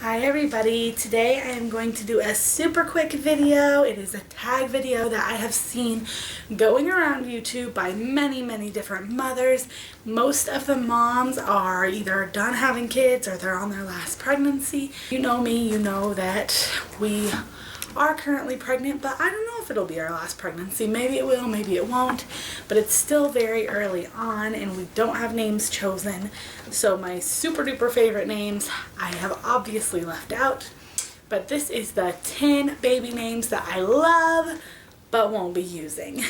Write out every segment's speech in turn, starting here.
Hi everybody, today I am going to do a super quick video. It is a tag video that I have seen going around YouTube by many different mothers. Most of the moms are either done having kids or they're on their last pregnancy. You know me, you know that we are currently pregnant, but I don't know if it'll be our last pregnancy. Maybe it will, maybe it won't, but it's still very early on and we don't have names chosen. So my super duper favorite names I have obviously left out, but this is the 10 baby names that I love but won't be using.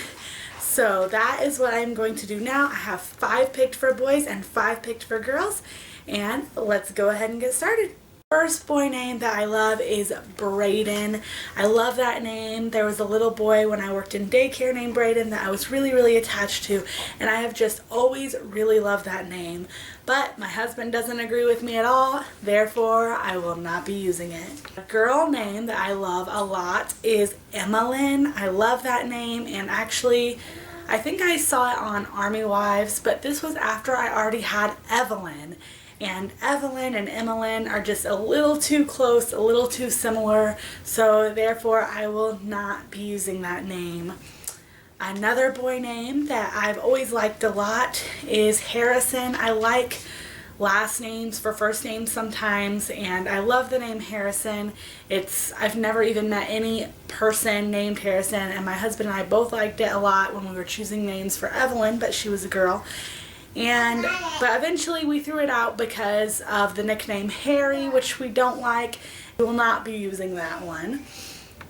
So that is what I'm going to do now. I have 5 picked for boys and 5 picked for girls, and let's go ahead and get started. First boy name that I love is Braydon. I love that name. There was a little boy when I worked in daycare named Braydon that I was really attached to, and I have just always really loved that name. But my husband doesn't agree with me at all, therefore I will not be using it. A girl name that I love a lot is Emmalyn. I love that name, and actually I think I saw it on Army Wives, but this was after I already had Evelyn. And Evelyn and Emmalyn are just a little too close, a little too similar, so therefore I will not be using that name. Another boy name that I've always liked a lot is Harrison. I like last names for first names sometimes, and I love the name Harrison. I've never even met any person named Harrison, and my husband and I both liked it a lot when we were choosing names for Evelyn, but she was a girl. But eventually we threw it out because of the nickname Harry, which we don't like. We will not be using that one.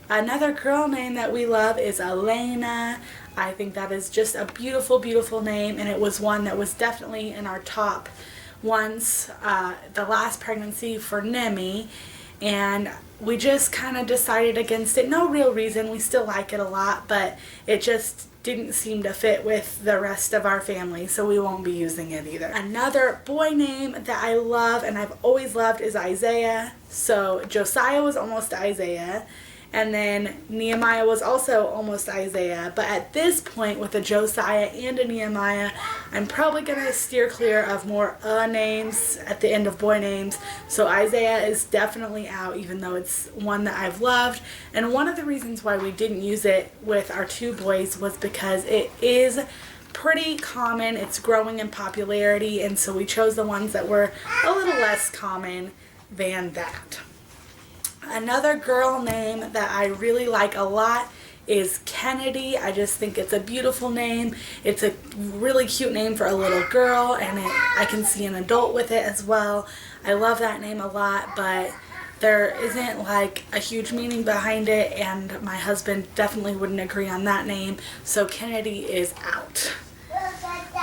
Another girl name that we love is Alaina. I think that is just a beautiful name, and it was one that was definitely in our top ones the last pregnancy for Nemi, and we just kind of decided against it. No real reason. We still like it a lot, but it just didn't seem to fit with the rest of our family, so we won't be using it either. Another boy name that I love and I've always loved is Isaiah. So Josiah was almost Isaiah, and then Nehemiah was also almost Isaiah, but at this point with a Josiah and a Nehemiah, I'm probably going to steer clear of more names at the end of boy names. So Isaiah is definitely out, even though it's one that I've loved. And one of the reasons why we didn't use it with our 2 boys was because it is pretty common. It's growing in popularity, and so we chose the ones that were a little less common than that. Another girl name that I really like a lot is Kennedy. I just think it's a beautiful name. It's a really cute name for a little girl, and I can see an adult with it as well. I love that name a lot, but there isn't like a huge meaning behind it, and my husband definitely wouldn't agree on that name, so Kennedy is out.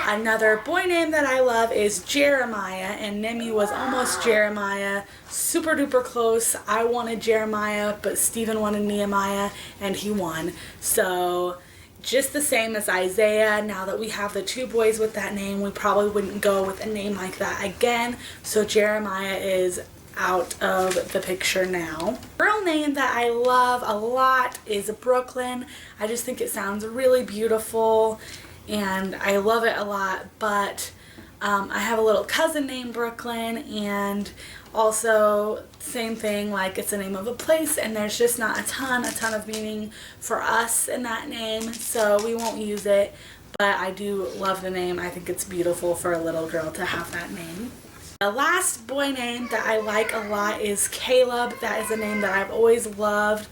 Another boy name that I love is Jeremiah, and Nemi was almost Jeremiah. Super duper close. I wanted Jeremiah, but Stephen wanted Nehemiah, and he won. So just the same as Isaiah. Now that we have the 2 boys with that name, we probably wouldn't go with a name like that again. So Jeremiah is out of the picture now. Girl name that I love a lot is Brooklyn. I just think it sounds really beautiful, and I love it a lot, but I have a little cousin named Brooklyn, and also same thing, like it's the name of a place, and there's just not a ton of meaning for us in that name, so we won't use it, but I do love the name. I think it's beautiful for a little girl to have that name. The last boy name that I like a lot is Kaleb. That is a name that I've always loved.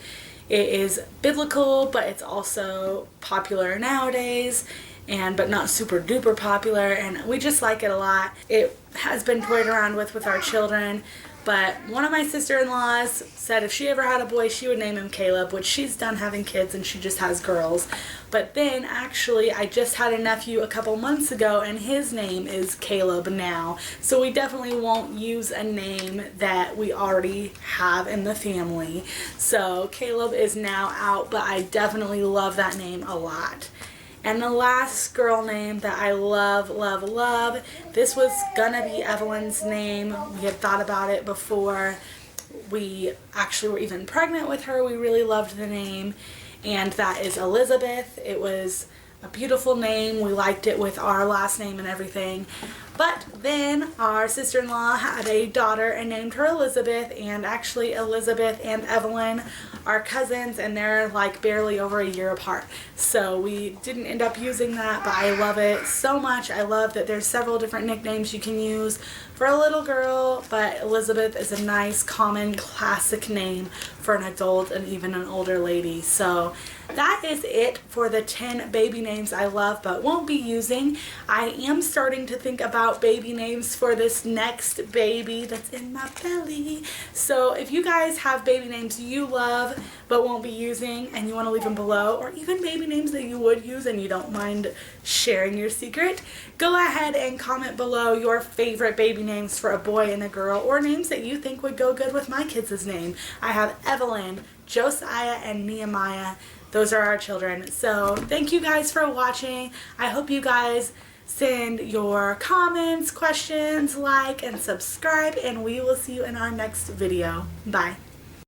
It is biblical, but it's also popular nowadays, but not super duper popular, and we just like it a lot. It has been toyed around with our children, but one of my sister-in-laws said if she ever had a boy, she would name him Kaleb, which she's done having kids and she just has girls. But then actually I just had a nephew a couple months ago, and his name is Kaleb now, so we definitely won't use a name that we already have in the family. So Kaleb is now out, but I definitely love that name a lot. And the last girl name that I love, this was gonna be Evelyn's name. We had thought about it before we actually were even pregnant with her. We really loved the name, and that is Elizabeth. It was a beautiful name. We liked it with our last name and everything, But then our sister-in-law had a daughter and named her Elizabeth, and actually Elizabeth and Evelyn are cousins, and they're like barely over a year apart. So we didn't end up using that, but I love it so much. I love that there's several different nicknames you can use for a little girl, but Elizabeth is a nice, common, classic name for an adult and even an older lady. So that is it for the 10 baby names I love but won't be using. I am starting to think about baby names for this next baby that's in my belly. So if you guys have baby names you love but won't be using and you want to leave them below, or even baby names that you would use and you don't mind sharing your secret, go ahead and comment below your favorite baby names for a boy and a girl, or names that you think would go good with my kids' name. I have Evelyn, Josiah, and Nehemiah. Those are our children. So thank you guys for watching. I hope you guys send your comments, questions, like, and subscribe, and we will see you in our next video. Bye.